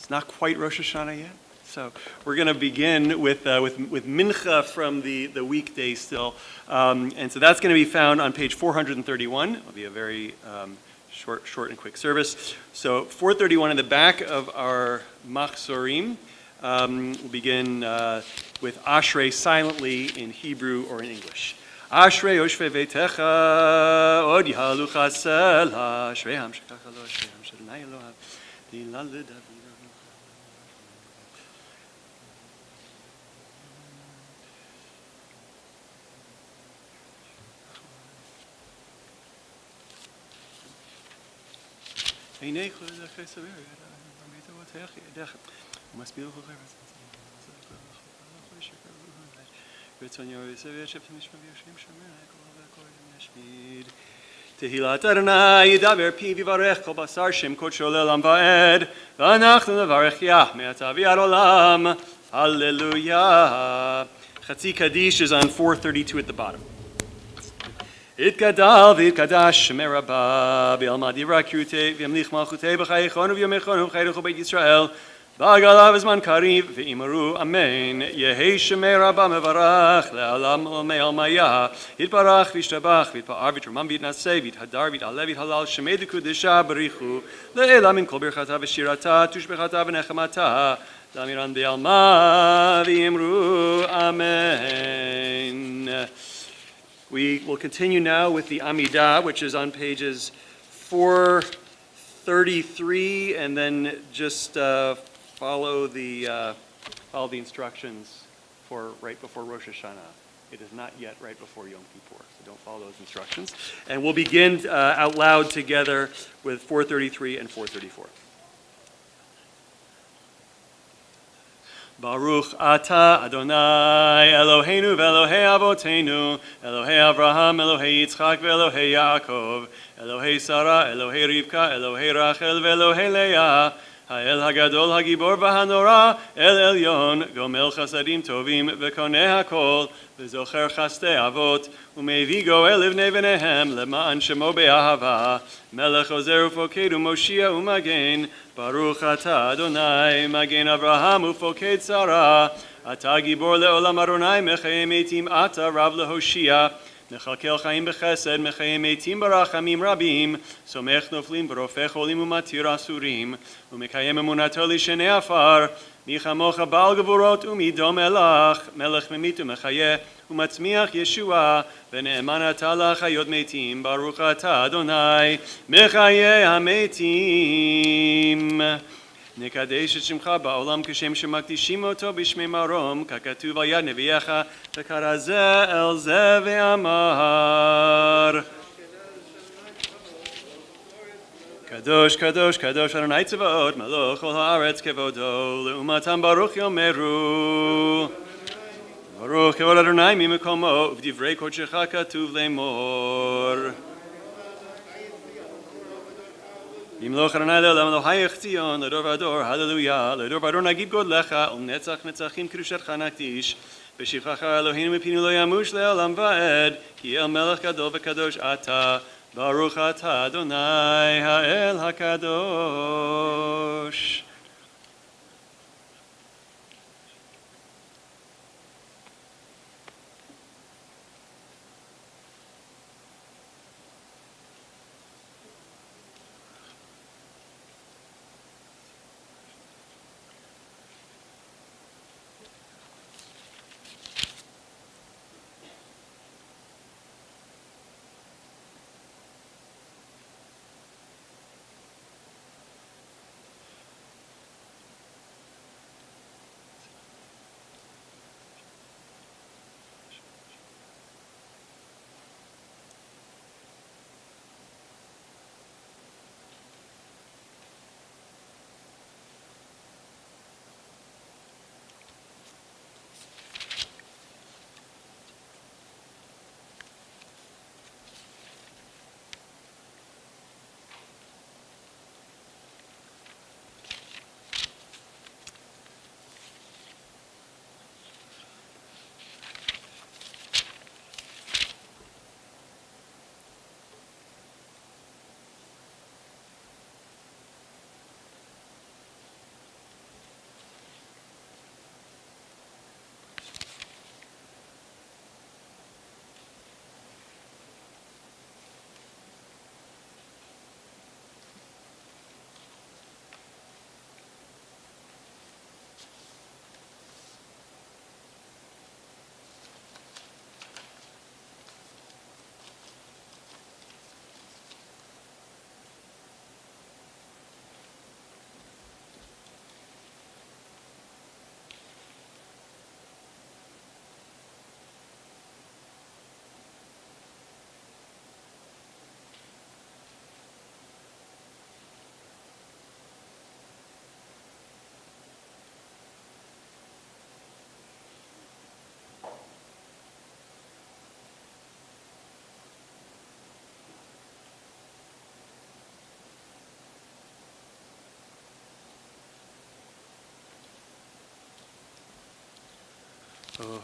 Not quite Rosh Hashanah yet, so we're going to begin with Mincha from the weekday still, and so that's going to be found on page 431. It'll be a very short and quick service. So 431 in the back of our Machzorim, we'll begin with Ashrei silently in Hebrew or in English. Ashrei yoshvei veitecha od yahalucha sela Ashrei ham shekach lo Ashrei ham shadonai Elohav dilal ledavid. Tehilat Adonai yidaber pi vivarech kol basar shem kodsho le'olam va'ed v'anachnu nevarech Yah me'ata v'ad olam. Hallelujah. Chatzi Kaddish is on 432 at the bottom. Itgadal v'itgadash Shemei Rabbah v'yalmad yirakute v'yamlich malchutei b'chayechonu v'yomechonu v'chayrechu beit Yisrael b'agalav zman kariv v'imaru amen. Yehei Shemei Rabbah mevarach le'alam olmei almayah yitbarach v'yishtabach v'yitpa'ar v'yitramam v'yitnaseh v'yithadar v'yit'aleh v'yithalal Shemei dekudesha b'richu le'elam min kol birchata v'shirata tushbechata v'nechamata lamiran v'yalma v'yimru amen. We will continue now with the Amidah, which is on pages 433, and then just follow the instructions for right before Rosh Hashanah. It is not yet right before Yom Kippur, so don't follow those instructions. And we'll begin out loud together with 433 and 434. Baruch Ata Adonai Eloheinu v'Elohei Avotenu Elohei Avraham Elohei Yitzchak v'Elohei Yaakov Elohei Sarah Elohei Rivka Elohei Rachel v'Elohei Leah Ha'el Hagadol Hagibor v'Hanora El Elyon Gomel Chasadim Tovim v'Koneh HaKol v'Zocher Chastei Avot U'Mevi Goel Livnei V'nehem Le'ma'an Shemo Be'ahava Melech Ozer U'Foked U'Moshia U'Magen Baruch Ata Adonai Magen Avraham U'Foked Sarah Ata Gibor Le'olam Adonai Mechayim Eitim Ata Rav Lehoshia מכלכל חיים בחסד, מחיים מתים ברחמים רבים, סומך נופלים ורופא חולים ומתיר אסורים, ומקיים אמונתו לשני עפר, מי כמוך בעל גבורות ומי דומה לך, מלך ממית ומחיה, ומצמיח ישועה, ונאמן אתה לחיות מתים, ברוך אתה אדוני, מחיי המתים. נקדש את שמך בעולם כשם שמקדישים אותו בשמי מרום, ככתוב על יד נביאך, וקרא זה אל זה ואמר. קדוש, קדוש, קדוש, אדוני צבאות, מלוך כל הארץ כבודו, לאומתם ברוך יאמרו. ברוך כבוד אדוני ממקומו, ובדברי קודשך כתוב לאמור. ימלוך אדוני לעולם אלוהיך ציון, לדור ודור, הללויה, לדור ודור נגיד גודלך, ולנצח נצחים קדושתך נקדיש. בשבחך אלוהינו מפינו לא ימוש לעולם ועד, כי אל מלך גדול וקדוש אתה, ברוך אתה אדוני האל הקדוש.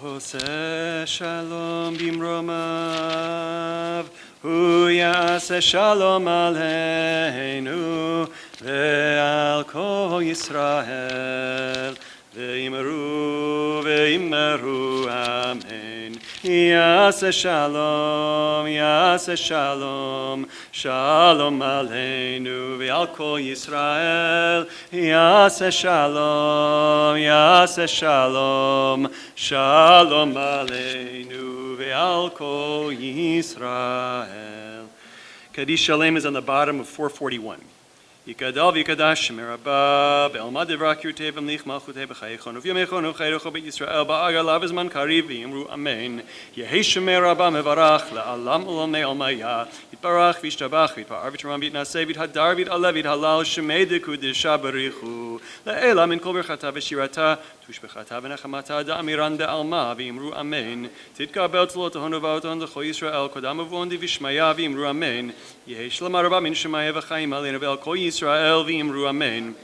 עושה שלום במרומיו, הוא יעשה שלום עלינו ועל כל ישראל, ואמרו ואמרו אמן. יעשה שלום, יעשה שלום, שלום עלינו ועל כל ישראל. יעשה שלום, יעשה שלום, שלום עלינו ועל כל ישראל. Kaddish Shalem is on the bottom of 441. Yikadal v'yikadash merabah be'almad devrak yurtei v'mlich malchutei b'chayechon uv'yamechon uv'chayrecho b'Yisrael ba'agar lav zman kariv v'yimru amen. Yehi shemerabah mevarach la'alam ulamei almaya yitbarach v'yishtabach v'yitpa'ar v'yitram v'yitnaseh v'yithadar v'yit'alev v'yithalal shemei dekudesha barichu la'ela min kol berchata v'shirata tushbechata v'nechamata da'amiran de'alma v'yimru amen. Titkabel tzlot honu v'oton l'chol Yisrael kodam uvondi v'shmaya v'yimru amen. Yehi shlemarabah min shemaya v'chayim aleinu ve'al kol Yisrael v'imru amen.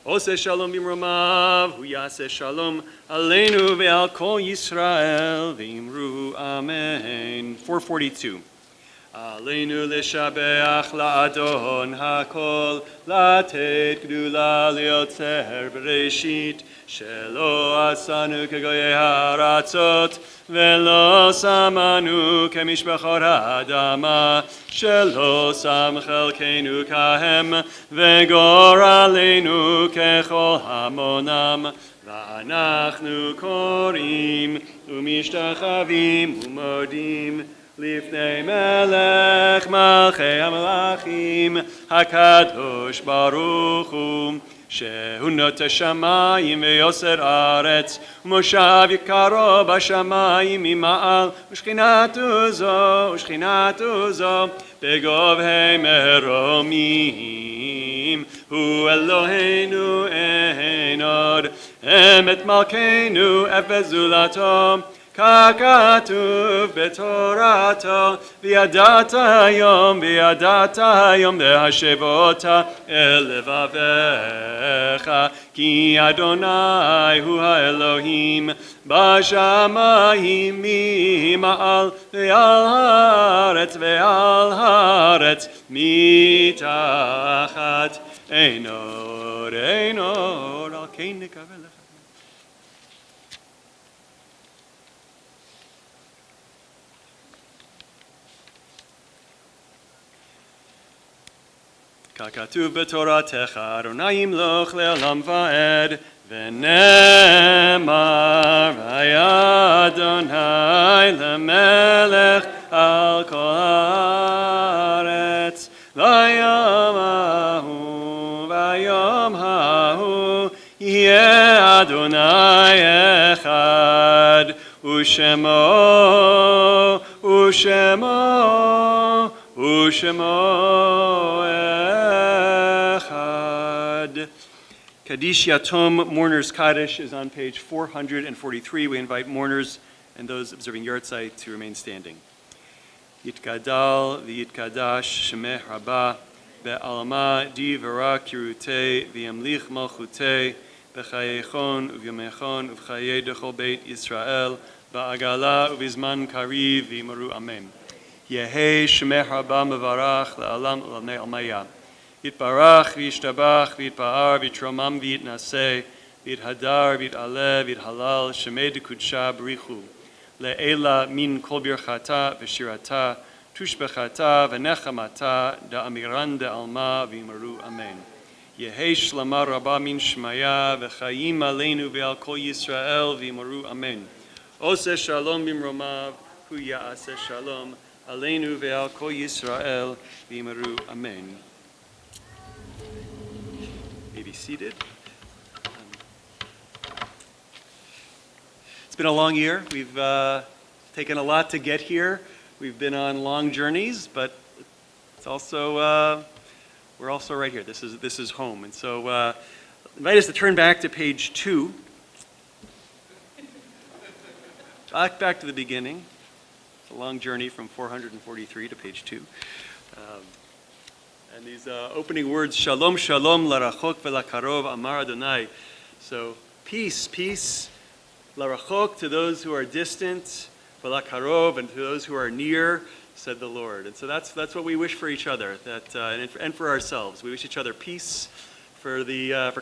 Ose shalom b'imromav, hu yaseh shalom aleinu ve'al kol Yisrael v'imru amen. 442. עלינו לשבח לאדון הכל, לתת גדולה ליוצר בראשית, שלא עשנו כגויי הארצות, ולא שמנו כמשפחות האדמה, שלא שם חלקנו כהם, וגורלנו ככל המונם. ואנחנו קוראים ומשתחווים ומודים לפני מלך מלכי המלכים, הקדוש ברוך הוא, שהוא נוטה שמיים ויוסר ארץ, ומושב יקרו בשמיים ממעל, ושכינתו זו בגובהי מרומים. הוא אלוהינו אין עוד, אמת מלכנו אפס זולתו, ככתוב בתורתו, וידעת היום להשבותה אל לבביך, כי אדוני הוא האלוהים בשמיים ממעל, ועל הארץ מתחת. אין עוד, על כן נקווה לך. ככתוב בתורתך, אדוני ימלוך לעולם ועד, ונאמר, והיה אדוני למלך על כל הארץ. ביום ההוא יהיה אדוני אחד, ושמו echad. Kaddish Yatom, Mourner's Kaddish, is on page 443. We invite mourners and those observing Yortzeit to remain standing. Yitgadal v'yitkadash shemeh rabah be'alma di v'ra kirutei v'yamlich malchutei b'chayechon u'vyomechon u'v'chayei dechol beit Yisrael ba'agala u'vizman kariv v'yimaru amen. Yehei shemeh rabah mevarach le'alam l'nei almaya. Yitbarach v'yishtabach v'yitpa'ar v'yitromam v'yitnaseh v'yithadar v'yit'aleh v'yithalal shemei dekudsha b'richu le'ela min kol birchata v'shirata tushbechata v'nechamata da'amiran de'alma v'yimaru amen. Yehei shlama rabah min shmaya v'chayim aleinu ve'al kol Yisrael v'yimaru amen. Oseh shalom bimromav hu ya'aseh shalom aleinu ve'al kol Yisrael v'yimaru amen. Be seated. It's been a long year. We've taken a lot to get here. We've been on long journeys, but it's also we're also right here. This is home, and so I invite us to turn back to page 2. Back to the beginning. It's a long journey from 443 to page 2. And these opening words, Shalom, Shalom, larachok v'lakarov, Amar Adonai. So, peace, larachok to those who are distant, v'lakarov, and to those who are near, said the Lord. And so that's what we wish for each other, and for ourselves. We wish each other peace for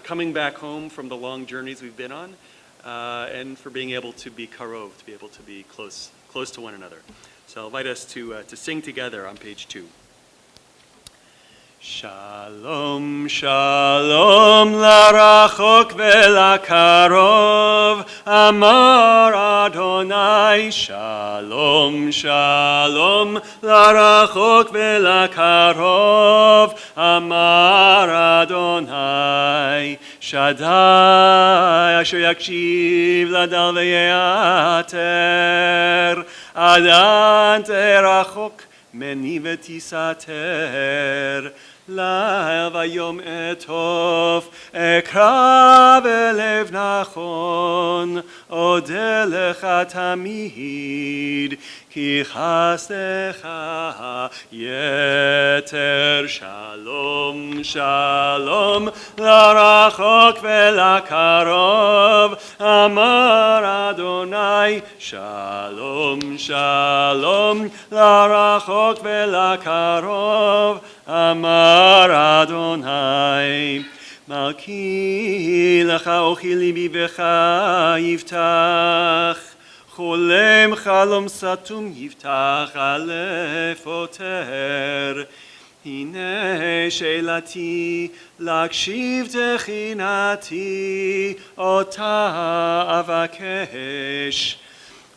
coming back home from the long journeys we've been on, and for being able to be karov, to be able to be close to one another. So I'll invite us to sing together on page 2. Shalom, shalom, larachok v'lakarov, Amar Adonai. Shalom, shalom, larachok v'lakarov, Amar Adonai. Shaddai, asher yakshiv ladal v'yater, adan terachok meni v'tisater. Lael vayom etov ekra belev nachon אודה לך תמיד, כי חסדך יתר. שלום שלום לרחוק ולקרוב, אמר אדוני. שלום שלום לרחוק ולקרוב, אמר אדוני. מלכי לך אוכי ליבי בך יפתח, חולם חלום סתום יפתח הלב פותר. הנה שאלתי להקשיב תחינתי, אותה אבקש,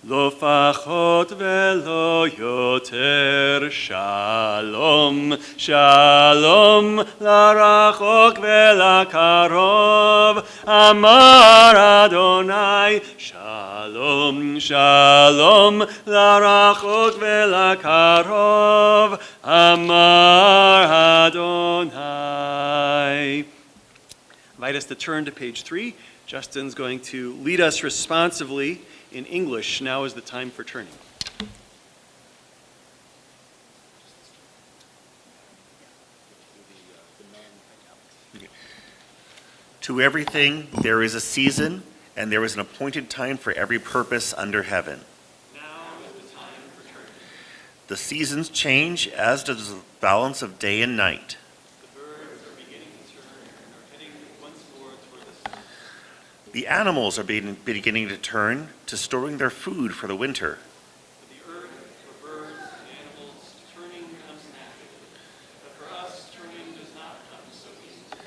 לא פחות ולא יותר. שלום שלום לרחוק ולקרוב, אמר אדוני. שלום שלום לרחוק ולקרוב, אמר אדוני. Invite us to turn to page 3. Justin's going to lead us responsively in English. Now is the time for turning. To everything there is a season, and there is an appointed time for every purpose under heaven. Now is the time for turning. The seasons change, as does the balance of day and night. The birds are beginning to turn and are heading once more toward the sun. The animals are beginning to turn to storing their food for the winter. For the earth, for birds and animals, turning comes naturally. But for us, turning does not come so easily.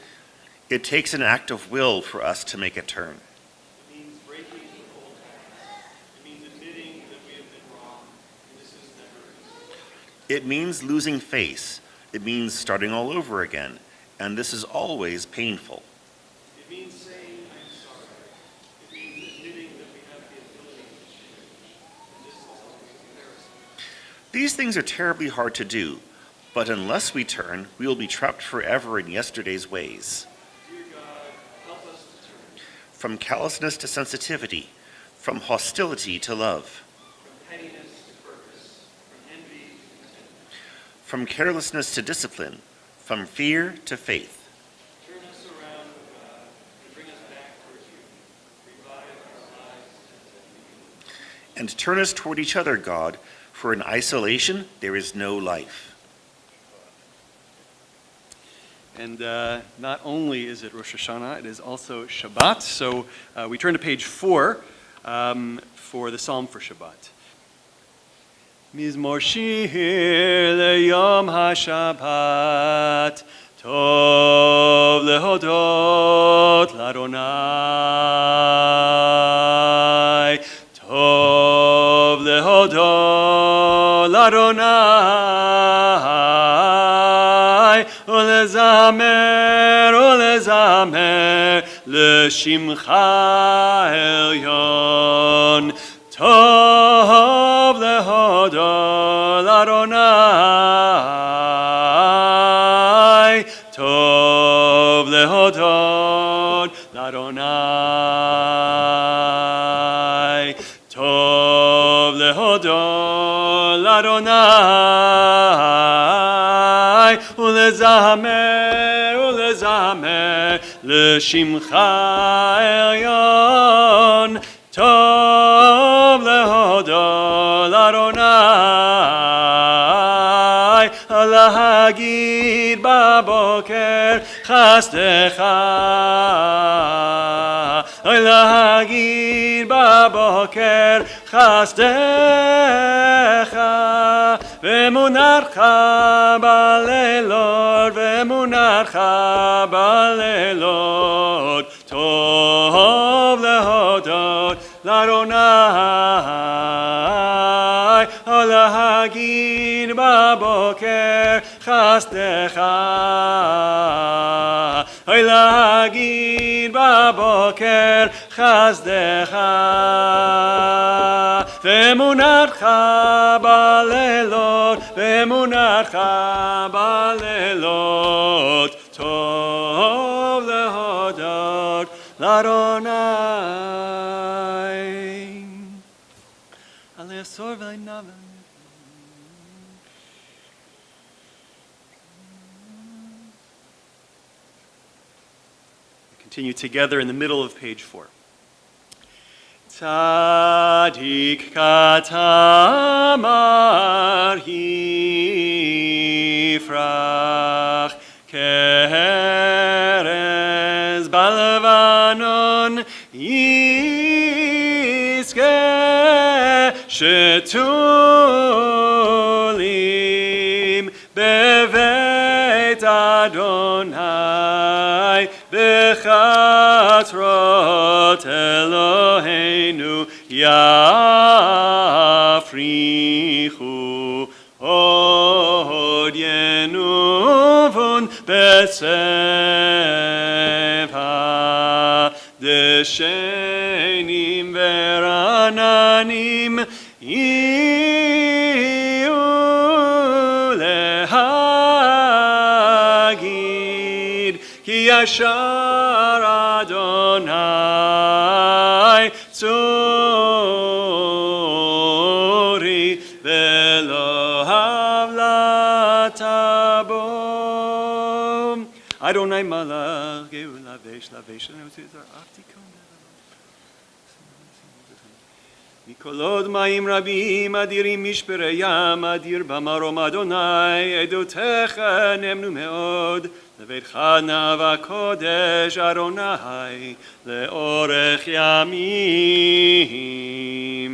It takes an act of will for us to make a turn. It means breaking with old habits. It means admitting that we have been wrong, and this is never easy. It means losing face. It means starting all over again, and this is always painful. It means saying, I'm sorry. It means admitting that we have the ability to change, and this is always embarrassing. These things are terribly hard to do, but unless we turn, we will be trapped forever in yesterday's ways. Dear God, help us to turn From callousness to sensitivity, from hostility to love, from pettiness to purpose, from envy to contentment. from carelessness to discipline, from fear to faith. Turn us around, O God, and bring us back towards you. Revive our lives as at the beginning. And turn us toward each other, God, for in isolation there is no life. And not only is it Rosh Hashanah, it is also Shabbat. So we turn to page 4 for the Psalm for Shabbat. Mizmor shir leyom haShabbat, tov lehodot l'Adonai, tov lehodot l'Adonai, ulezamer l'shimcha elyon, tov lehodot l'Adonai, tov lehodot l'Adonai, tov lehodot l'Adonai, ulezamer l'shimcha elyon, tov lehodot l'Adonai, להגיד בבוקר חסדך, להגיד בבוקר חסדך, ואמונתך בלילות, ואמונתך בלילות, טוב להודות לאדוני, להגיד בבוקר חסדך, להגיד בבוקר חסדך, ואמונתך בלילות, ואמונתך בלילות, טוב להודות לאדוני. Continue together in the middle of page 4. Tzadik katamar hifrach kerez balvanon yiske shetulim bevet Adonai bechatrot Eloheinu yafrichu od yenuvun beseva deshenim verananim iu lehagid ki yashar Adonai tzuri velo havlatabo Adonai malach geu lavesh lavesh Mikolod ma'im rabim adirim mishpere yam adir bamarom Adonai edotecha nemnu meod leveitcha nava kodesh Adonai leorech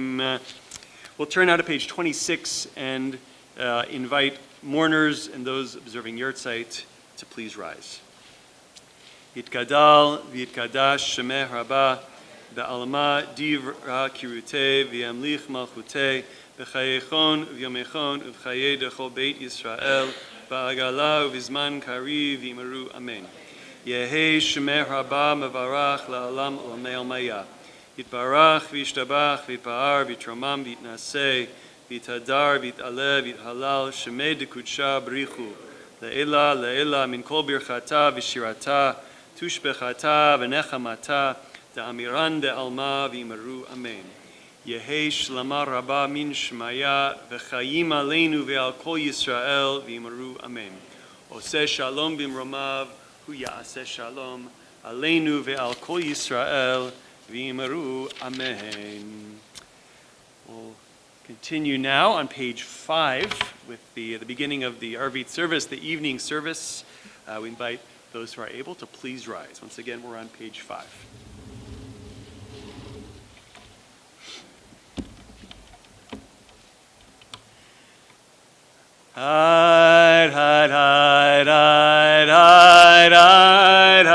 yamim. We'll turn now to page 26 and invite mourners and those observing Yahrzeit to please rise. Yitgadal v'yitkadash shemeh rabah Ba'alma divra kirute v'yamlich malchute b'chayechon v'yomechon v'chayei dechol beit Yisrael ba'agala v'zman kari v'imaru amen. Yehei shemeh rabah mevarach la'alam u'lamei almaya. Yitbarach v'yishtabach v'yitpa'ar v'yitromam v'yitnaseh v'yitadar v'yit'aleh v'yithalal shemei dekudsha b'richu le'ela le'ela min kol birchata v'shirata tushbechata v'nechamata Amiran de alma v'imaru amen. Yehei shlama rabba min shmaya v'chayim aleinu ve'al kol Yisrael v'imaru amen. Oseh shalom b'mromav hu ya'aseh shalom aleinu ve'al kol Yisrael v'imaru amen. We'll continue now on page 5 with the beginning of the Arvit service, the evening service. We invite those who are able to please rise. Once again, we're on page 5. Hide, hide, hide, hide, hide, hide,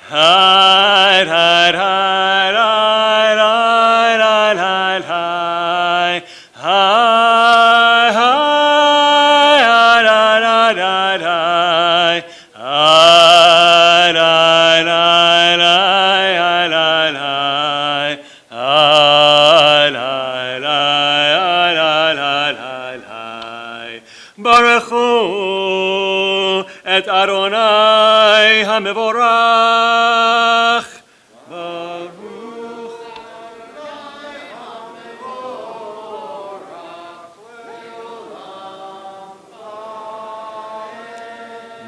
hide, hide, hide, hide, hide, hide, hide, Baruchu et Adonai hamevorach.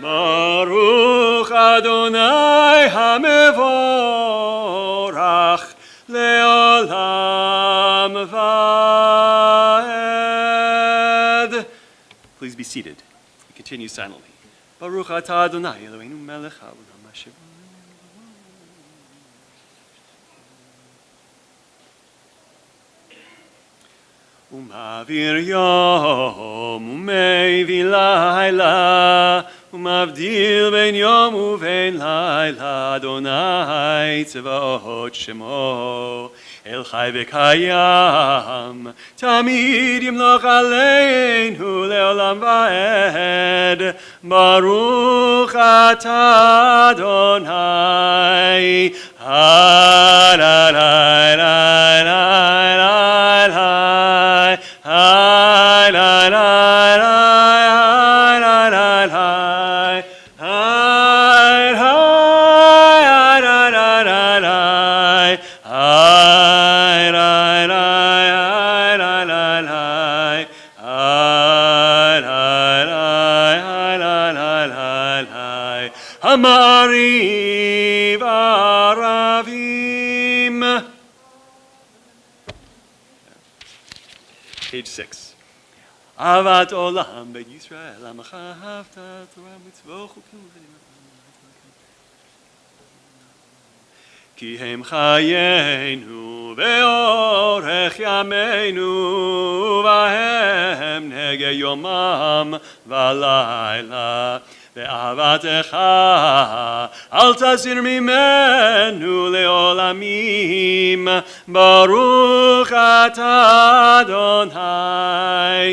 Baruch Adonai hamevorach leolam vaed. Baruch Adonai hamevorach leolam vaed. Please be seated. We continue silently. Baruch atah Adonai Eloheinu melech haolam asher umavir yom umevi laila umavdil ben yom uven laila Adonai tzvaot shemo El Chai v'Kayam, Tamid Yimloch Aleinu le'olam va'ed. Baruch atah Adonai. Adonai, Hamariv Aravim. Page 6. Avat Olam Beit Yisrael Amacha Havta Torah Mitzvot Chukim Ki Hem Chayenu Ve'orech Yameinu Vahem Nege Yomam Valayla Ve'avatecha Al Tazir Mimenu Leolamim Baruch Atah Adonai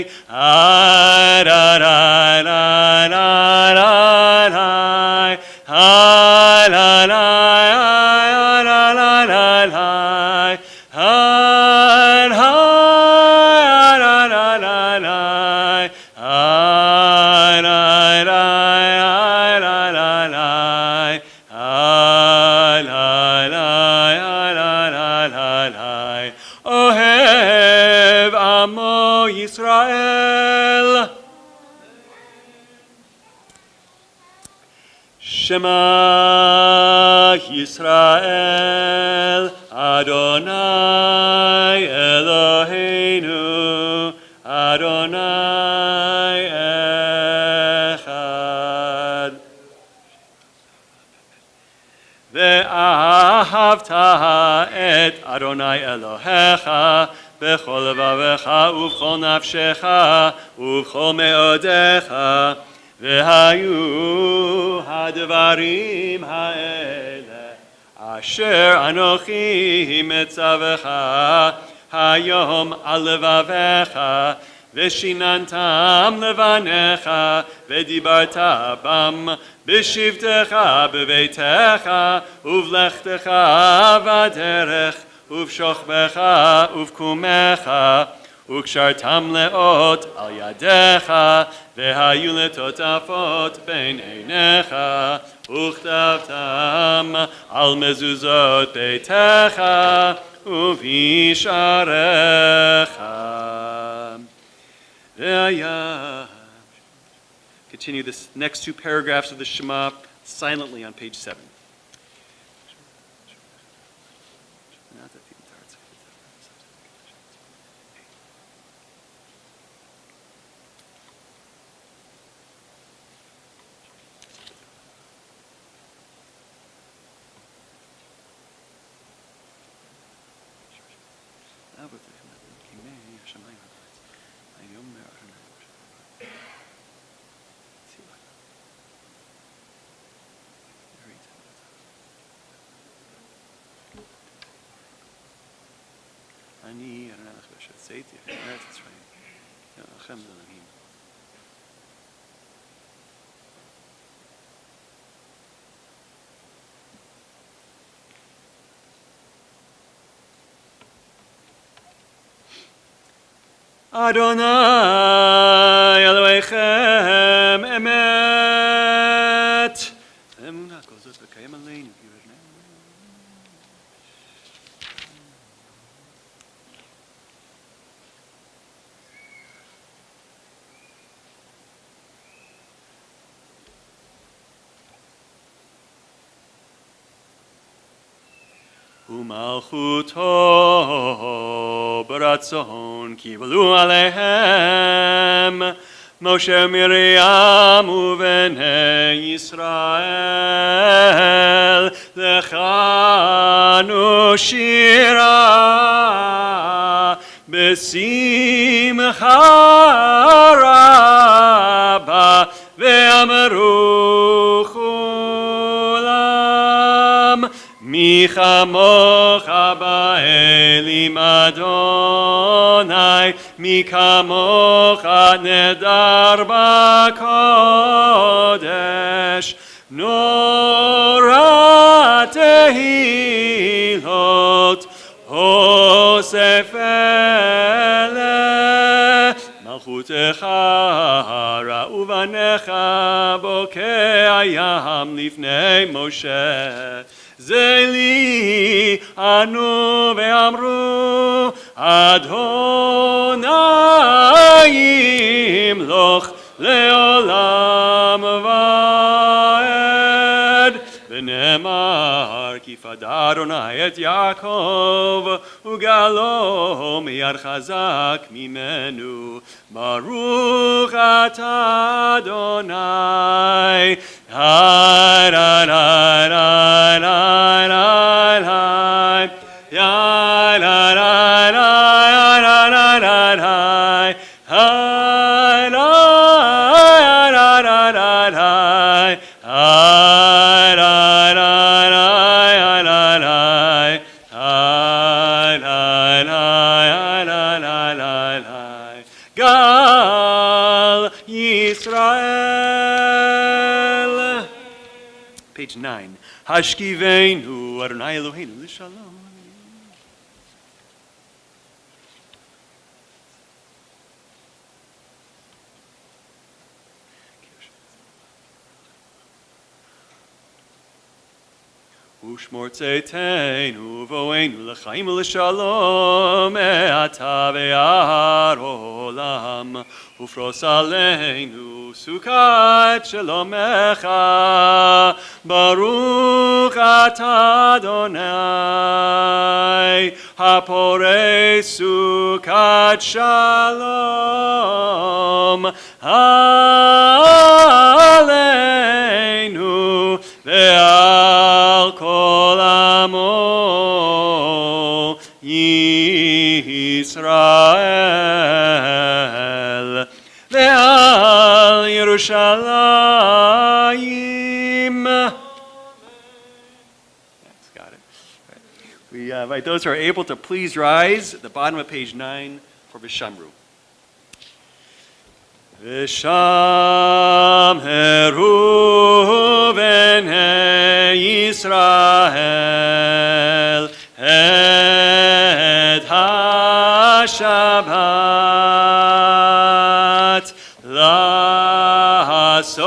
Ohev Amo Yisrael. Shema Yisrael Adonai Eloheinu Adonai Echad. Ve'ahavta et Adonai Elohecha bechol levavecha uvchol nafshecha uvchol meodecha vehayu hadvarim haele asher anochi metzavecha hayom al levavecha Veshinantam levanecha vedibarta bam b'shivtecha b'veitecha uvlechtecha vaderech uvshochbecha uvkumecha ukshartam leot al yadecha vehayu letotafot bein einecha uchtavtam al mezuzot beitecha uvisharecha. Continue this next two paragraphs of the Shema silently on page 7. אני אראה לך בשצאתי, אחרת it's right. לכם זה נעים. Adonai Elohechem emet. אמונה כל זאת וקיים עלינו. ומלכותו ברצון קיבלו עליהם משה מרים ובני ישראל לכנו שירה בשמחה רבה ואמרו כולם מי כמוך באלים אדוני, מי כמוך נדר בקודש, נורא תהילות, אוסף אלה, מלכותך ראו בניך בוקע ים לפני משה. זה לי ענו ואמרו אדוני ימלוך לעולם ועד. ונאמר כי פדה אדוני את יעקב וגאלו מיד חזק ממנו. ברוך אתה אדוני. היי היי היי היי היי היי Gal Yisrael. Page 9. Hashkivenu Adonai Eloheinu l'shalom. Ushmor tzeiteinu voenu l'chaim l'shalom me'ata ve'ar olam ufros aleinu sukat shalomecha baruch ata Adonai hapore sukat shalom aleinu ve'al kol amo Yisrael ve'al Yerushalayim. That's got it. Right. We invite those who are able to please rise at the bottom of page 9 for Vishamru. Vishamru b'nei Yisrael et ha-Shabbat la'asot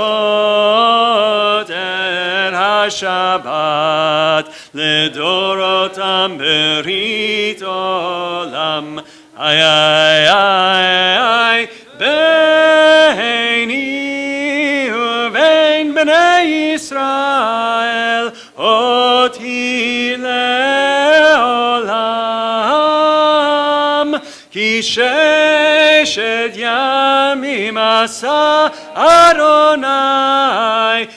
et ha-Shabbat לדורותם ברית עולם. ay ay ay ay ביני ובין בני ישראל אותי לעולם כי ששת ימים עשה אדוני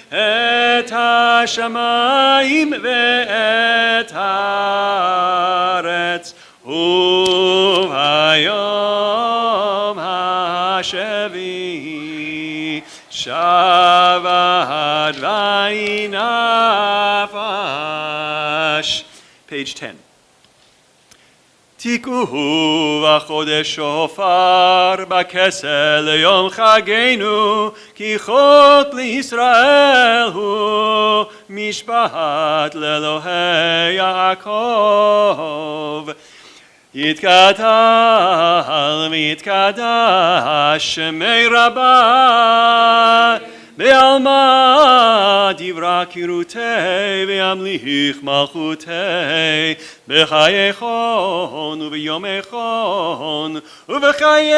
את השמיים ואת הארץ וביום השביעי שבת וינפש. Page 10. תיקחו בחודש שופר בכסל ליום חגנו כי חוק לישראל הוא משפט לאלוהי יעקב. יתקדש ויתקדש שמי רבה בעלמא דברה קירותי וימליך מלכותי בחיי חון וביומי חון ובחיי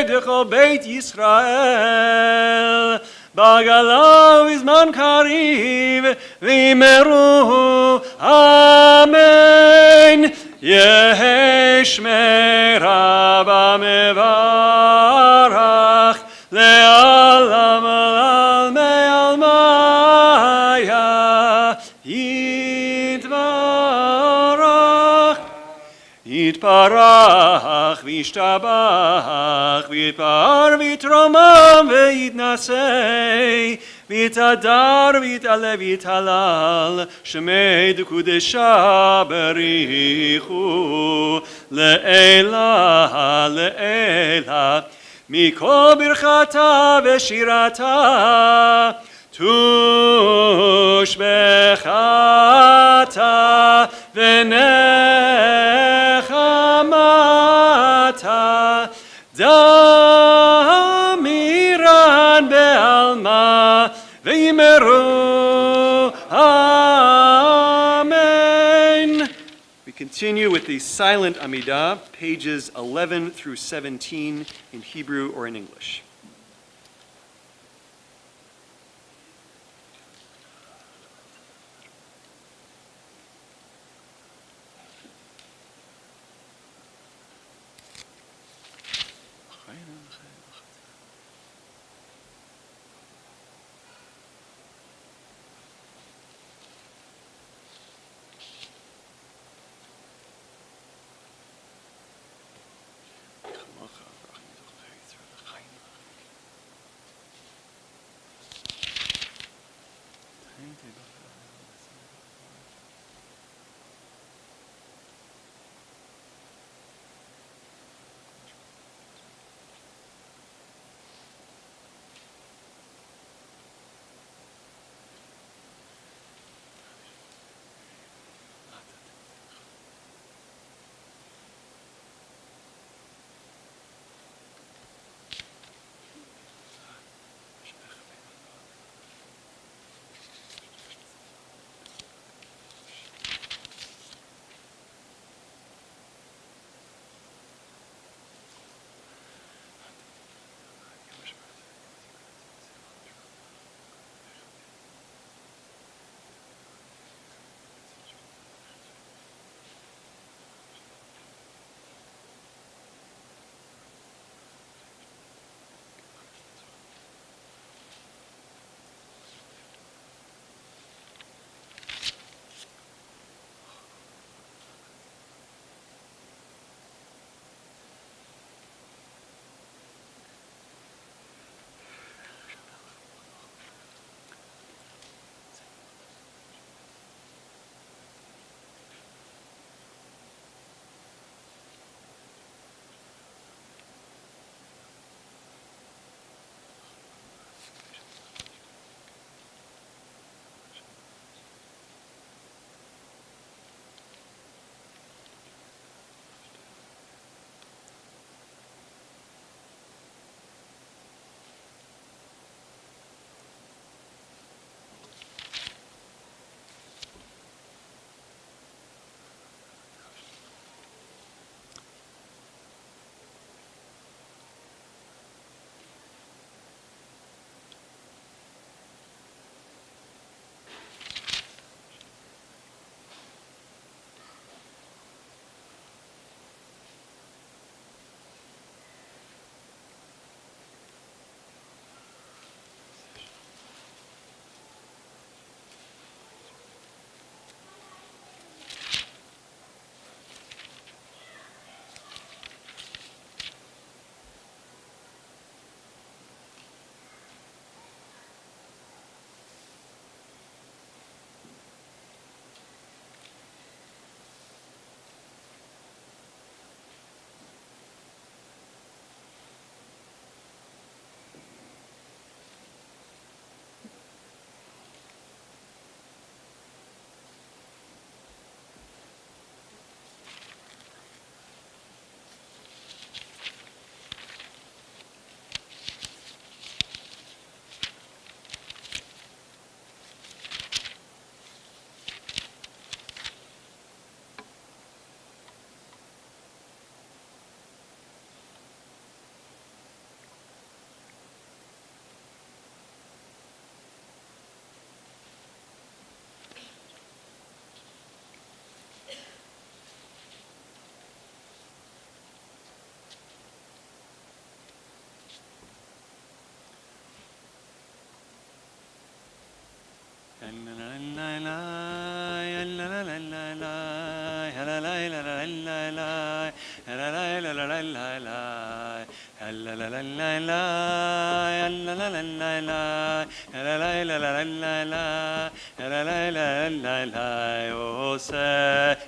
דכל בית ישראל בגלה ובזמן קריב ואמרו אמן. יהי שמי רבה מברך לעלמא לעלמי עלמיה יתברך. יתברך וישתבח ויתפאר ויתרומם ויתנשא ויתהדר ויתעלה ויתהלל שמי דקודשה בריחו לעילה לעילה מכל ברכתה ושירתה תושבחתה ונחמתה דמירן בעלמא ואמרו אמן. We continue continue with the silent Amidah, pages 11 through 17 in Hebrew or in English.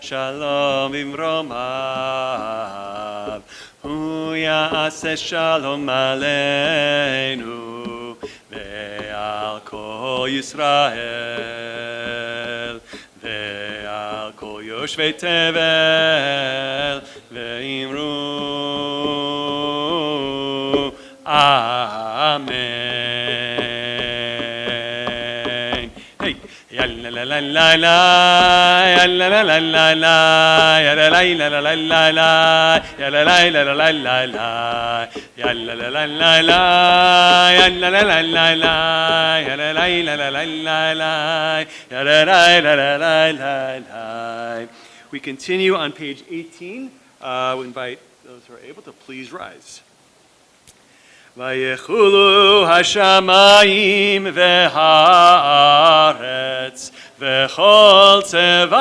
Shalom imromav, hu ya'aseh shalom aleinu, ve'al kol Yisrael, ve'al kol yoshvei tevel, ve'imru, Amen. Hey, We continue on page 18. We invite those who are able to please rise. ויחולו השמיים והארץ וכל צבאם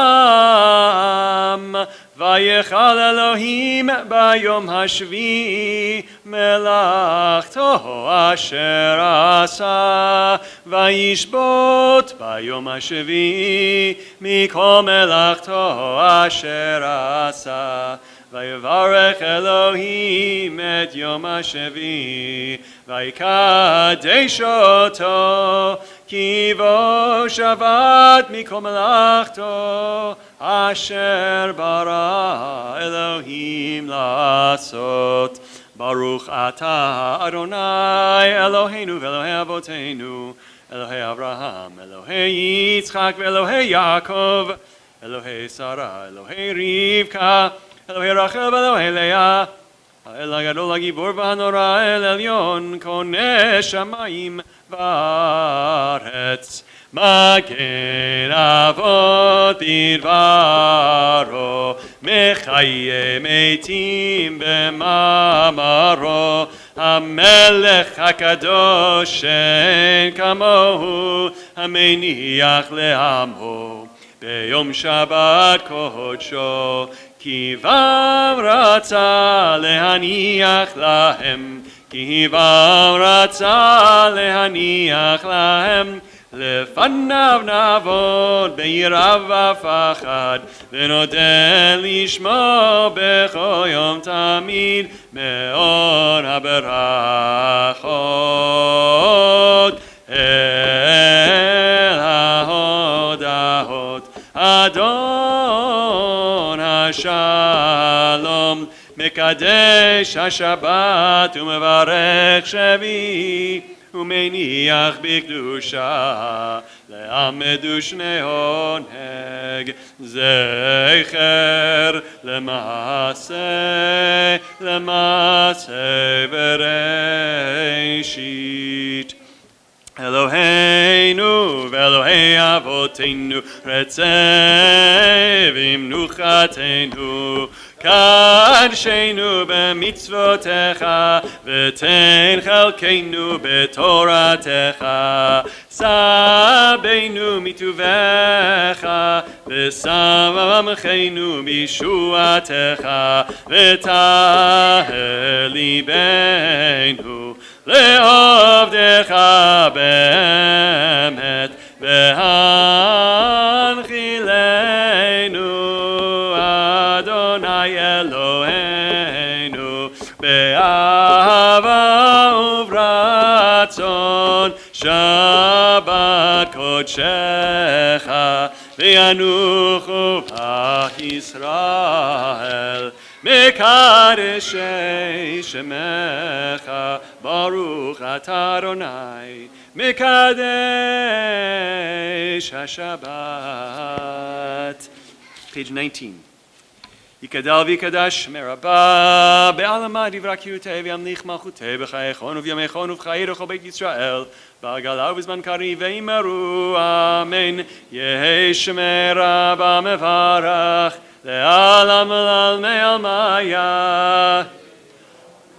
ויחל אלוהים ביום השביעי מלאכתו אשר עשה וישבות ביום השביעי מכל מלאכתו אשר עשה ויברך אלוהים את יום השביעי ויקדש אותו כי בו שבת מכל מלאכתו אשר ברא אלוהים לעשות. ברוך אתה אדוני אלוהינו ואלוהי אבותינו אלוהי אברהם אלוהי יצחק ואלוהי יעקב אלוהי שרה אלוהי רבקה אלוהי רחל ואלוהי לאה, האל הגדול הגיבור והנורא, האל עליון, קונה שמיים וארץ. מגן אבות בדברו, מחיה מתים במאמרו, המלך הקדוש אין כמוהו, המניח לעמו ביום שבת קודשו. כי בם רצה להניח להם, כי בם רצה להניח להם, לפניו נעבוד ביראה ופחד, ונודה לשמו בכל יום תמיד, מאור הברכות אל ההודעות. אדון השלום מקדש השבת ומברך שביעי ומניח בקדושה לעמדו שני עונג זכר למעשה בראשית. אלוהינו ואלוהי אבותינו רצה במנוחתנו קדשנו במצוותיך ותן חלקנו בתורתך סבנו מטובך ושמחנו בישועתך ותהל ליבנו לעבדך באמת והנחילנו אדוני אלוהינו באהבה וברצון שבת קודשך וינוחו בך ישראל מקדשי שמך ברוך אתה אדוני מקדש השבת. Page 19. יקדל ויקדש מרבה בעלמא דברכיותי וימליך מלכותי בחייכון ובימיכון ובחיי לכל בית ישראל בעגלה ובזמן קריב ואמרו אמן. יהי שמי רבה מברך לעלם ולעלמי עלמיה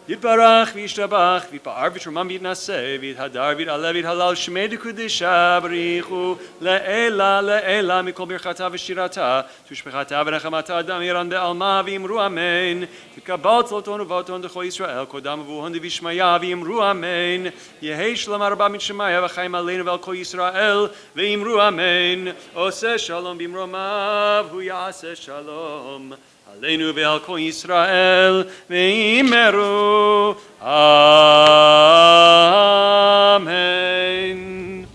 יתברך וישתבח ויתפאר ויתרומם ויתנשא ויתהדר ויתעלה ויתהלל שמי דקודשה בריחו לעילה לעילה מכל ברכתה ושירתה תשבחתה ונחמתה אדם ירן בעלמה ואמרו אמן. וקבל צלותון ובאותון דכל ישראל קודם ובוהון דבישמיה ואמרו אמן. יהי שלום הרבה משמיה וחיים עלינו ועל כל ישראל ואמרו אמן. עושה שלום במרומיו הוא יעשה שלום עלינו ועל כל ישראל ואמרו amen.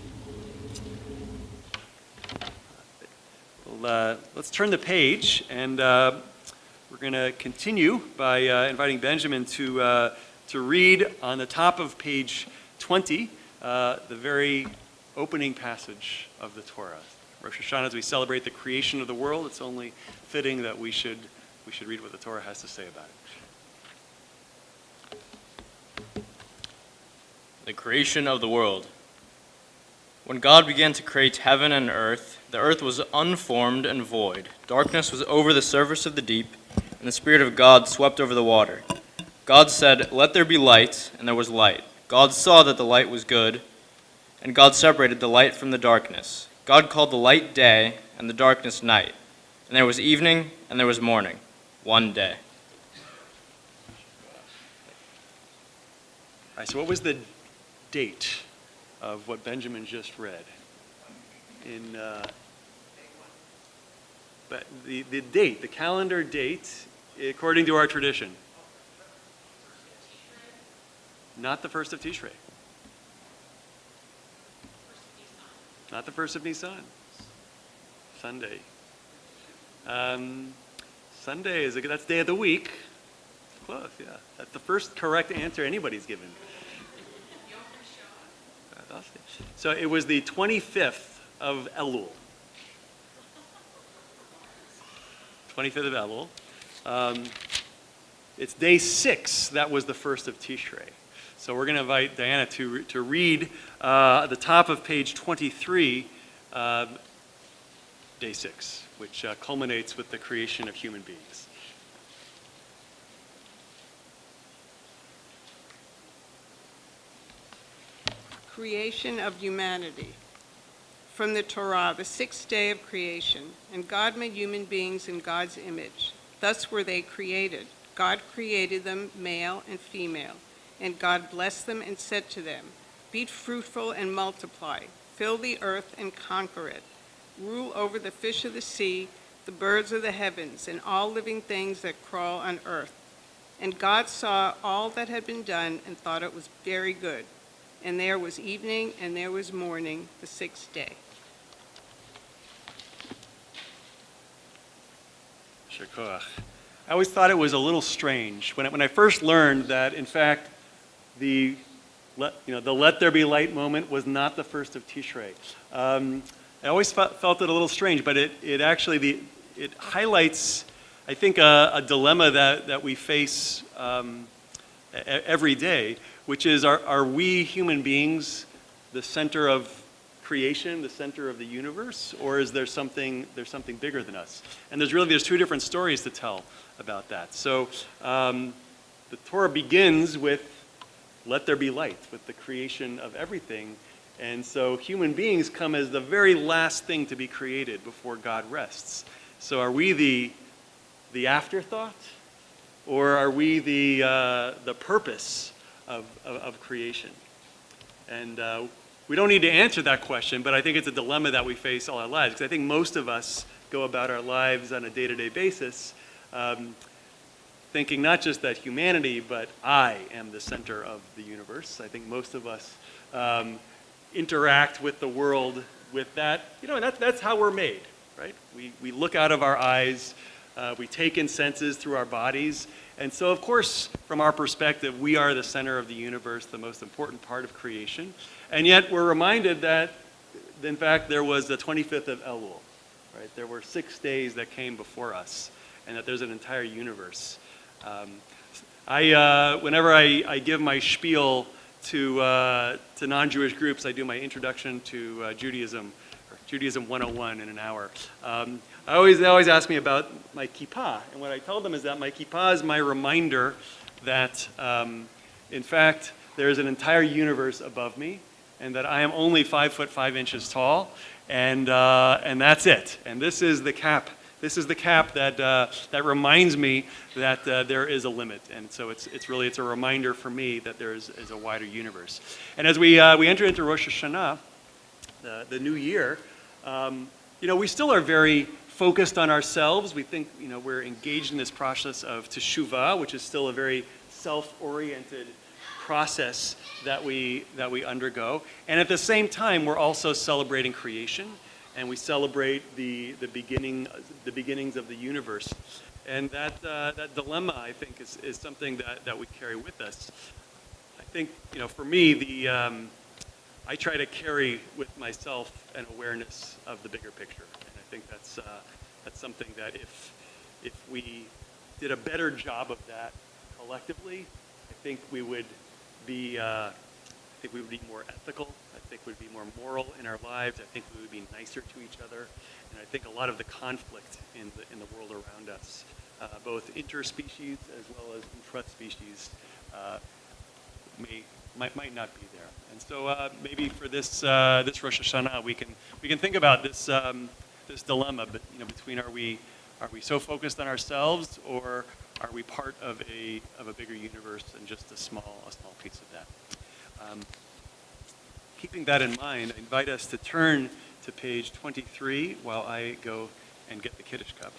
Let's turn the page and we're going to continue by inviting Benjamin to read on the top of page 20 the very opening passage of the Torah. Rosh Hashanah, as we celebrate the creation of the world, it's only fitting that we should read what the Torah has to say about it. The creation of the world. When God began to create heaven and earth, the earth was unformed and void. Darkness was over the surface of the deep, and the Spirit of God swept over the water. God said, "Let there be light," and there was light. God saw that the light was good, and God separated the light from the darkness. God called the light day, and the darkness night. And there was evening, and there was morning, one day. All right, so what was the date of what Benjamin just read? But the date, the calendar date, according to our tradition. Not the first of Tishrei. Not the first of Nisan. Sunday. Sunday that's day of the week. Close, yeah. That's the first correct answer anybody's given. So it was the 25th of Elul. 25th of Elul. It's day 6. That was the first of Tishrei. So we're going to invite Diana to read at the top of page 23, day 6, which culminates with the creation of human beings. Creation of humanity. From the Torah, the 6th day of creation, and God made human beings in God's image. Thus were they created. God created them, male and female. And God blessed them and said to them, "Be fruitful and multiply, fill the earth and conquer it. Rule over the fish of the sea, the birds of the heavens, and all living things that crawl on earth." And God saw all that had been done and thought it was very good. And there was evening and there was morning, the 6th day. יישר כוח. I always thought it was a little strange when I first learned that, in fact, the let there be light moment was not the first of Tishrei. I always felt it a little strange, but it actually it highlights, I think, a dilemma that we face every day, which is are we human beings the center of creation, the center of the universe, or is there's something bigger than us? And there's two different stories to tell about that. So the Torah begins with let there be light, with the creation of everything. And so human beings come as the very last thing to be created before God rests. So are we the afterthought, or are we the purpose of creation? And we don't need to answer that question, but I think it's a dilemma that we face all our lives, because I think most of us go about our lives on a day-to-day basis thinking not just that humanity, but I am the center of the universe. I think most of us interact with the world with that, and that's how we're made, right? We look out of our eyes, we take in senses through our bodies, and so of course, from our perspective, we are the center of the universe, the most important part of creation, and yet we're reminded that, in fact, there was the 25th of Elul, right? There were 6 days that came before us, and that there's an entire universe. Whenever I give my spiel to non-Jewish groups, I do my introduction to Judaism, or Judaism 101 in an hour. They always ask me about my kippah, and what I tell them is that my kippah is my reminder that, in fact, there is an entire universe above me, and that I am only 5 foot 5 inches tall, and that's it. And this is the cap. This is the cap that reminds me that there is a limit, and so it's a reminder for me that there is a wider universe. And as we enter into Rosh Hashanah, the new year, we still are very focused on ourselves. We think we're engaged in this process of teshuvah, which is still a very self-oriented process that we undergo, and at the same time, we're also celebrating creation. And we celebrate the beginnings of the universe, and that dilemma, I think, is something that we carry with us. I think for me I try to carry with myself an awareness of the bigger picture. And I think that's something that if we did a better job of that collectively, I think we would be more ethical. I think we'd be more moral in our lives. I think we would be nicer to each other. And I think a lot of the conflict in the world around us, both interspecies as well as intraspecies, might not be there. And so maybe for this Rosh Hashanah, we can think about this this dilemma, but between are we so focused on ourselves, or are we part of a bigger universe and just a small piece of that? Keeping that in mind, I invite us to turn to page 23 while I go and get the Kiddush cup.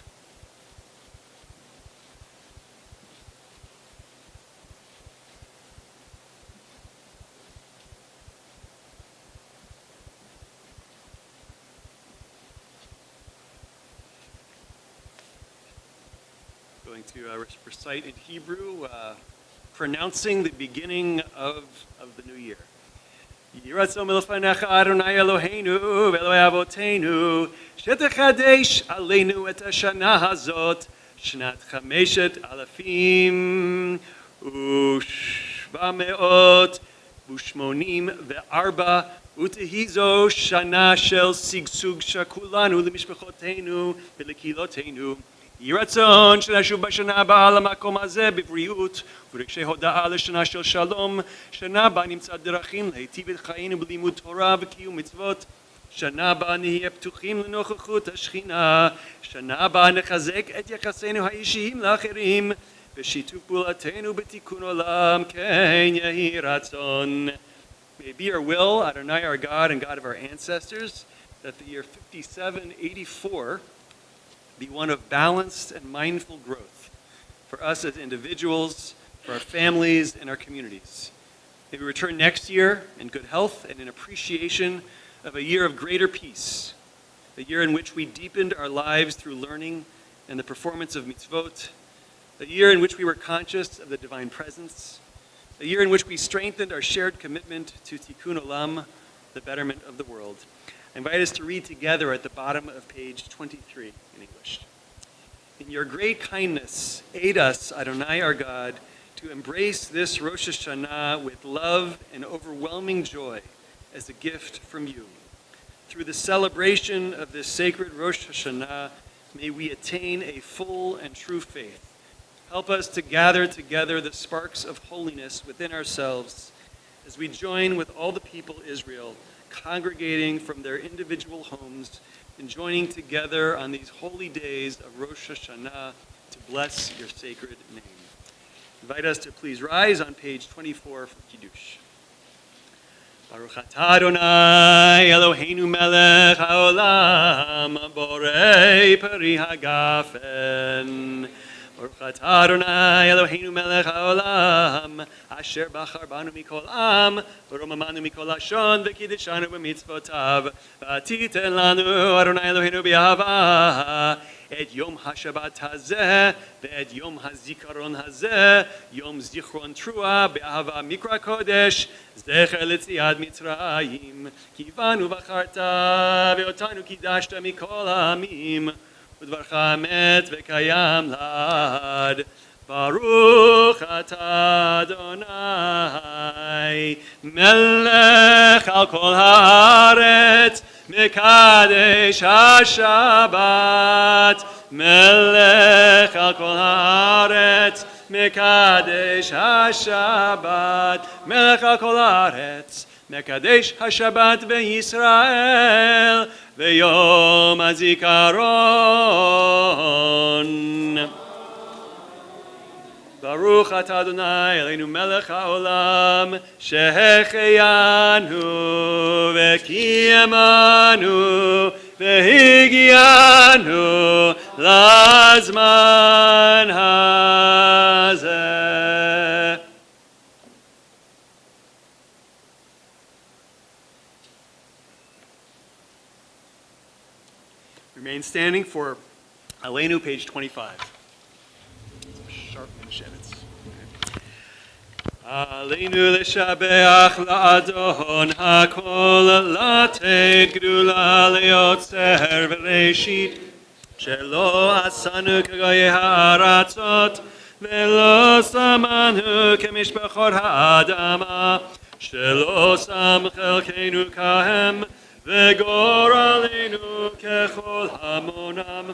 Going to recite in Hebrew, pronouncing the beginning of the new year. Yiratzon milfanecha Adonai Eloheinu ve'Elokei Avotenu shetechadesh aleinu et hashana hazot shnat chameshet alafim u'shvameot u'shmonim ve'arba u'tehizo shana shel sigsug shakulanu lemishpachotenu ve'lekilotenu. יהי רצון שנשוב בשנה הבאה למקום הזה בבריאות ורגשי הודעה לשנה של שלום, שנה בה נמצא דרכים להיטיב את חיינו בלימוד תורה וקיום מצוות, שנה בה נהיה פתוחים לנוכחות השכינה, שנה בה נחזק את יחסינו האישיים לאחרים ושיתוף פעולתנו בתיקון עולם, כן יהי רצון. May it be our will, Adonai our God and God of our ancestors, that the year 5784 be one of balanced and mindful growth for us as individuals, for our families, and our communities. May we return next year in good health and in appreciation of a year of greater peace, a year in which we deepened our lives through learning and the performance of mitzvot, a year in which we were conscious of the divine presence, a year in which we strengthened our shared commitment to tikkun olam, the betterment of the world. I invite us to read together at the bottom of page 23 in English. In your great kindness, aid us, Adonai our God, to embrace this Rosh Hashanah with love and overwhelming joy as a gift from you. Through the celebration of this sacred Rosh Hashanah, may we attain a full and true faith. Help us to gather together the sparks of holiness within ourselves as we join with all the people of Israel, congregating from their individual homes and joining together on these holy days of Rosh Hashanah to bless your sacred name. I invite us to please rise on page 24 for Kiddush. Baruch atah Adonai Eloheinu melech haolam borei peri hagafen. Baruch atah Adonai Eloheinu melech haolam asher bachar banu mikol am v'romamanu mikol lashon v'kiddishanu b'mitzvotav v'atiten lanu Adonai Eloheinu b'ahava et yom hashabat hazeh ve'et yom hazikaron hazeh yom zichron trua be'ahava mikra kodesh zecher l'tziad mitzrayim kivanu v'charta ve'otanu kidashta mikol ha'amim ודברך אמת וקיים לעד. ברוך אתה אדוני מלך על כל הארץ מקדש השבת מלך על כל הארץ מקדש השבת מלך על כל הארץ מקדש השבת בישראל ויום הזיכרון. ברוך אתה אדוני אלינו מלך העולם שהחיינו וקיימנו והגיענו לזמן הזה. Remain standing for Aleinu, page 25. Sharp and Shevitz. עלינו לשבח לאדון הכל, לתת גדולה ליוצר בראשית, שלא עשנו כגויי הארצות, ולא שמנו כמשפחות האדמה, שלא שם חלקנו כהם, וגורלנו ככל המונם.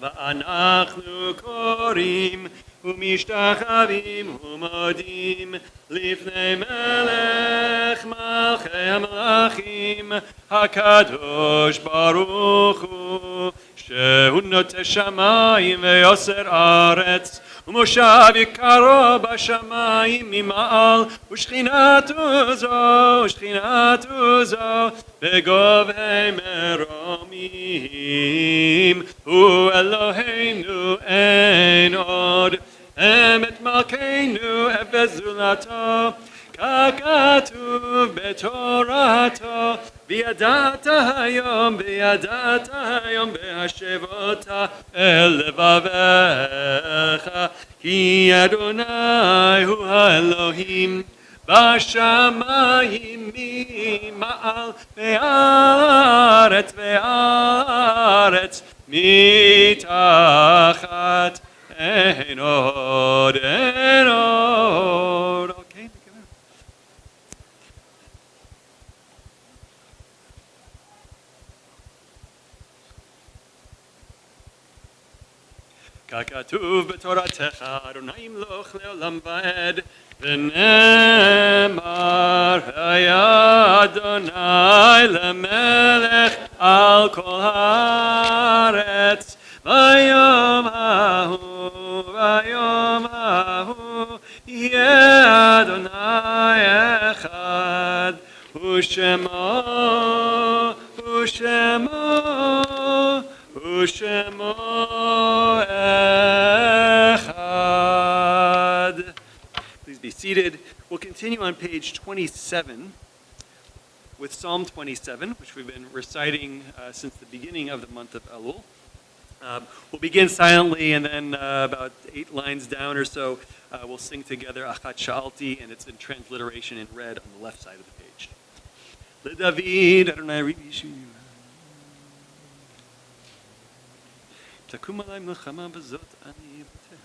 ואנחנו קוראים ומשתחווים ומודים לפני מלך מלכי המלכים, הקדוש ברוך הוא, שהוא נוטה שמיים ויוסר ארץ, ומושב יקרו בשמיים ממעל, ושכינתו זו בגובהי מרומים. הוא אלוהינו אין עוד, אמת מלכנו אפס זולתו, ככתוב בתורתו, וידעת היום בהשבות אל לבביך, כי אדוני הוא האלוהים בשמיים ממעל, וארץ מתחת. אין עוד. אוקיי, נקווה. ככתוב בתורתך, אדוני ימלוך לעולם ועד, ונאמר היה אדוני למלך על כל הארץ. ביום ההוא יהיה אדוני אחד, ושמו אחד. Please be seated. We'll continue on page 27 with Psalm 27, which we've been reciting since the beginning of the month of Elul. We'll begin silently, and then about 8 lines down or so, we'll sing together Achat Sha'alti, and it's in transliteration in red on the left side of the page. LeDavid, Adonai Rishu. תקום עלי מלחמה בזאת אני אבטח.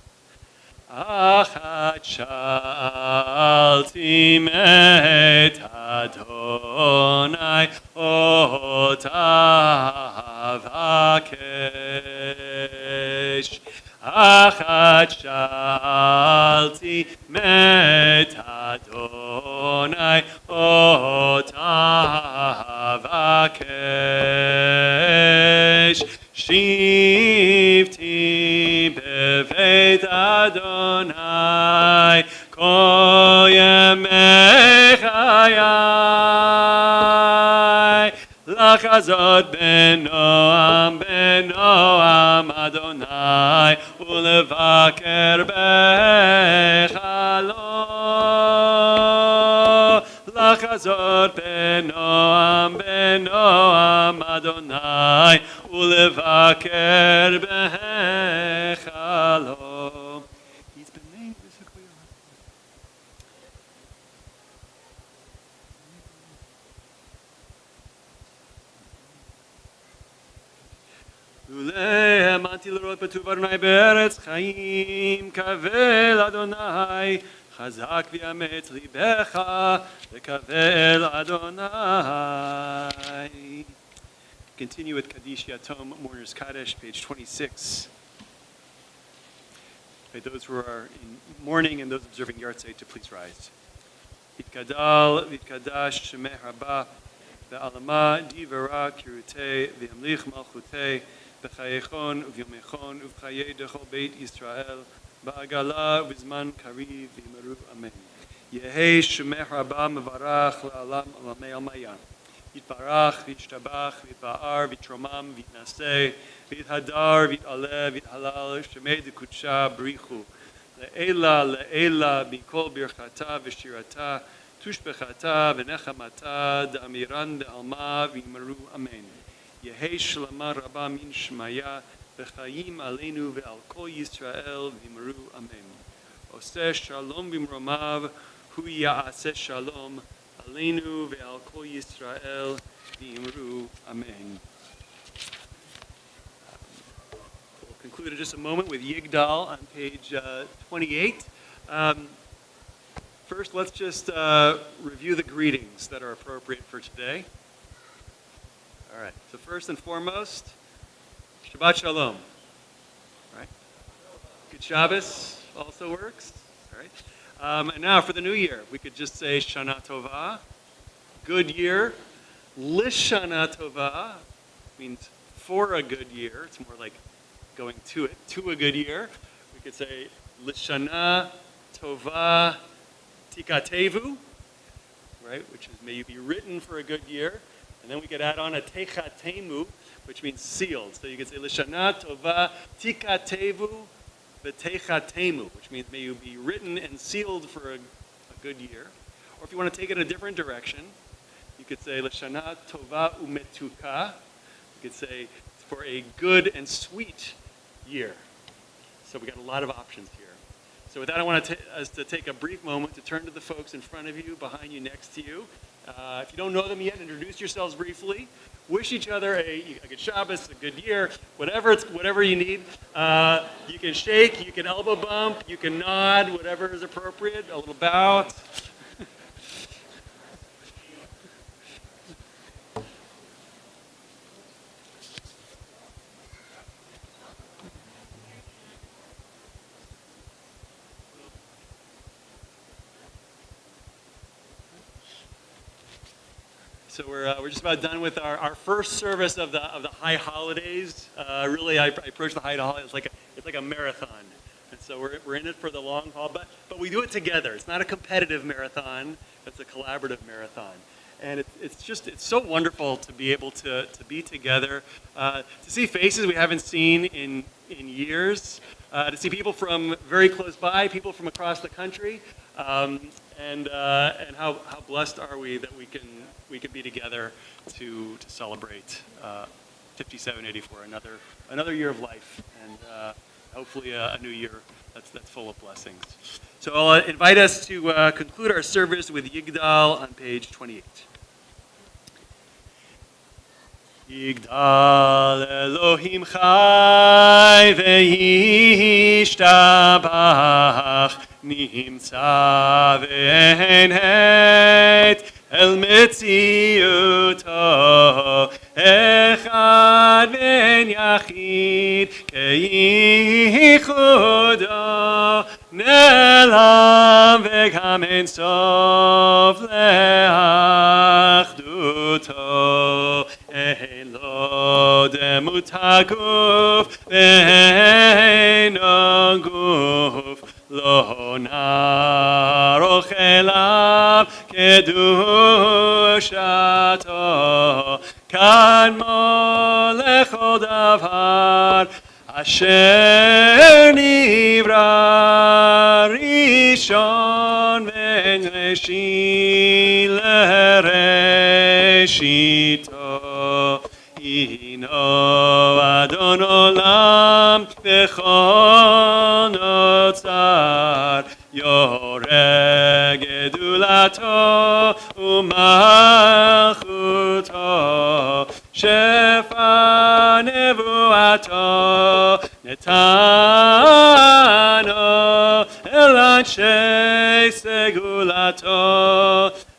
אחת שאלתי מת אדוני אותה אבקש. אחת שאלתי מת אדוני אותה אבקש. שבתי בבית אדוני כל ימי חיי, לחזות בנועם אדוני ולבקר בחלום. לחזות בנועם אדוני ולבקר בחלום. He's been named physically. לולא האמנתי לראות בטוב אדוני בארץ חיים, קבל אדוני חזק ויאמץ ליבך לקבל אדוני. Continue with Kaddish Yatom, Mourner's Kaddish, page 26. Okay, those who are in mourning and those observing Yartzeit to please rise. Vitkadal, Vitkadash, Shemeh Rabba, Ve'alama, Divara, Kirute, Ve'amlich Malchute, B'chayechon, V'yomechon, Uv'chaye Dechol Beit Yisrael, Ba'agala, V'zman Kariv, V'yimaru, Amen. Yehei Shemeh Rabba, Mevarach, La'alam, Alamei Almayan. Yitbarach, Yishtabach, Yitba'ar, Yitromam, Yitnaseh, Yithadar, Yitaleh, Yithalal, Shemei Dekutsha, Brichu. Le'ela, Mikol Birchata, V'shirata, Tushbechata, V'nechamata, Da'amiran, De'alma, V'yimaru, Amen. Yehei Shlama Rabba Min Shmaya, V'chayim Aleinu, Ve'al Kol Yisrael, V'yimaru, Amen. Oseh Shalom V'imromav, hu ya'aseh shalom aleinu ve'al kol Yisrael v'imru amen. We'll conclude in just a moment with Yigdal on page 28. First, let's just review the greetings that are appropriate for today. All right, so first and foremost, Shabbat Shalom. All right. Good Shabbos also works. All right. And now for the new year, we could just say Shana Tova, good year. Lishana Tova means for a good year. It's more like going to it, to a good year. We could say Lishana Tova Tikatevu, right, which is may you be written for a good year. And then we could add on a Techatemu, which means sealed. So you could say Lishana Tova Tikatevu V'Techatemu, which means may you be written and sealed for a good year. Or if you want to take it in a different direction, you could say Lishana Tova Umetuka. You could say for a good and sweet year. So we got a lot of options here. So with that, I want us to take a brief moment to turn to the folks in front of you, behind you, next to you. If you don't know them yet, introduce yourselves briefly. Wish each other a good Shabbos, a good year, whatever you need. You can shake, you can elbow bump, you can nod, whatever is appropriate, a little bow. So we're just about done with our first service of the high holidays. Really, I approach the high holidays it's like a marathon, and so we're in it for the long haul. But we do it together. It's not a competitive marathon. It's a collaborative marathon, and it's so wonderful to be able to be together, to see faces we haven't seen in years, to see people from very close by, people from across the country, and how blessed are we that we can be together to celebrate 5784, another year of life, and hopefully a new year that's full of blessings. So I'll invite us to conclude our service with Yigdal on page 28. Yigdal Elohim chai ve'yishtabach nimtza ve'en het El Metziuto Echad Ben Yachid Keichudo Nelam Vegam En Sof Leachduto Ein Lo Demut HaGuf Ve'eino Guf Lo Naroch Elav Kedushato Kan Molechol Davar Asher Nivra Rishon Ben Reshit Lereshito Hino Adon Olam Bechol Notzar Yoreh Gedulato Umalchuto Shefa Nevuato Netano El Anshe Segulato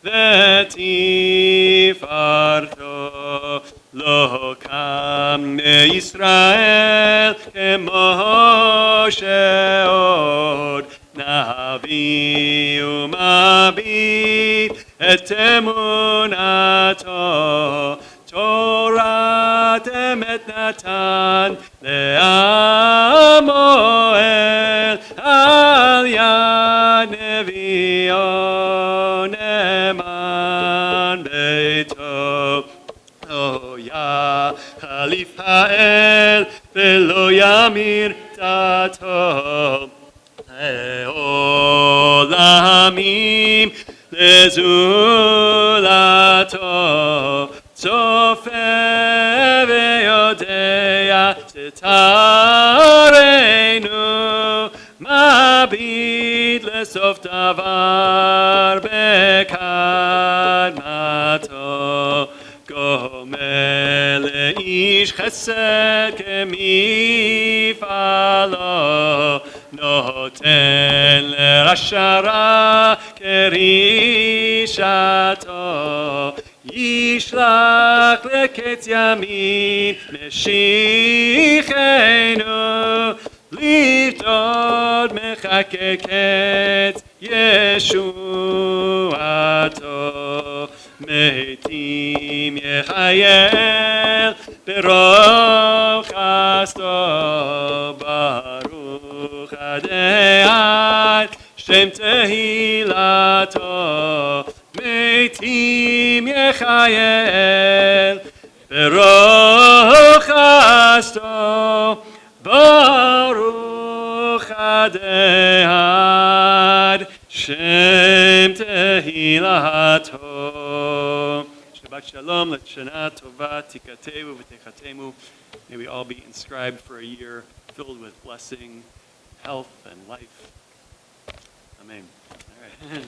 Vetifarto Lo Kam Yisrael Kemoshe Od Navi umabit et emunato Torah emet natan le'amoel al yad nevio neman beito Oh ya Halif ha'el velo yamir tato Olamim lezulato Sofe ve'yodea Tetarenu Mabit בסוף דבר בקדמתו, גומל לאיש חסד כמפעלו, נותן לרשע רע כרישתו, ישלח לקץ ימין משיחנו, לפדות מחכה קץ ישועתו, מתים יחייל ברוב חסדו, ברוך ה' שם תהילתו, מתים יחייל ברוך חסדו, ברוך ה' שם תהילתו. Shabbat shalom, l'shana tova, tikateu v'techatemu. May we all be inscribed for a year filled with blessing, health, and life. Amen. All right.